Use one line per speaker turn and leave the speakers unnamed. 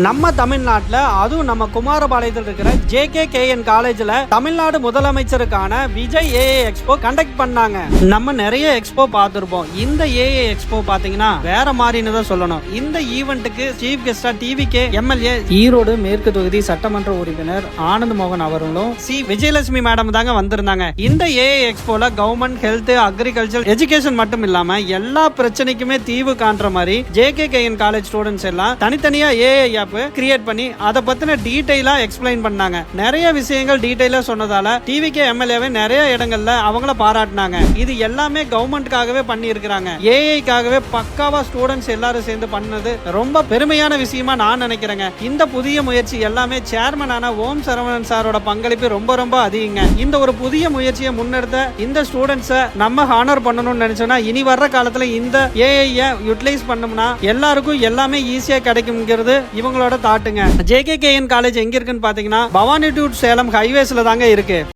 நம்ம தமிழ்நாட்டில் அதுவும் நம்ம குமாரபாளையத்தில் இருக்கிற JKKN காலேஜில் தமிழ்நாடு முதலமைச்சருக்கான விஜய் ஏஏ எக்ஸ்போ கண்டக்ட் பண்ணாங்க. நம்ம நிறைய எக்ஸ்போ பார்த்துருப்போம். இந்த ஏஏ எக்ஸ்போ பார்த்தீங்கன்னா வேற மாதிரின்னு தான் சொல்லணும். இந்த ஈவெண்ட்டுக்கு சீஃப் கெஸ்டா டிவிகே எம்எல்ஏ ஈரோடு மேற்கு தொகுதி சட்டமன்ற உறுப்பினர் ஆனந்த் மோகன் அவர்களும் விஜயலட்சுமி மேடம் தாங்க வந்திருந்தாங்க. இந்த ஏஏ எக்ஸ்போல கவர்மெண்ட், ஹெல்த், அக்ரிகல்ச்சர், எஜுகேஷன் மட்டும் இல்லாம எல்லா பிரச்சனைக்குமே தீர்வு காண்ற மாதிரி JKKN காலேஜ் ஸ்டூடெண்ட்ஸ் எல்லாம் தனித்தனியா ஏஏ கிரியேட் பண்ணி அதை பத்தின டீடைலா எக்ஸ்பிளைன் பண்ணாங்க. நிறைய விஷயங்கள் டீடைலா சொன்னதால டிவிகே எம்எல்ஏவே நிறைய இடங்கள்ல அவங்கள பாராட்டினாங்க. இது எல்லாமே கவர்மெண்ட்காகவே பண்ணி இருக்கிறாங்க. ஏஐக்காகவே பக்காவா ஸ்டூடெண்ட்ஸ் எல்லாரும் சேர்ந்து பண்ணது ரொம்ப பெருமையான விஷயமா நான் நினைக்கிறேங்க. இந்த புதிய முயற்சி எல்லாமே சேர்மனான ஓம் சரவணன் சாரோட பங்களிப்பு ரொம்ப ரொம்ப அதிகங்க. இந்த ஒரு புதிய முயற்சியை முன்னெடுத்த இந்த ஸ்டூடெண்ட்ஸை நம்ம ஹானர் பண்ணணும்னு நினைச்சோம்னா இனி வர்ற காலத்துல இந்த ஏஐ யூட்டிலைஸ் பண்ணோம்னா எல்லாருக்கும் எல்லாமே ஈஸியா கிடைக்கும்ங்கிறது இவங்களோட தாட்டுங்க. JKKN காலேஜ் எங்க இருக்குன்னு பாத்தீங்கன்னா பவானி டு சேலம் ஹைவேஸ்ல தாங்க இருக்கு.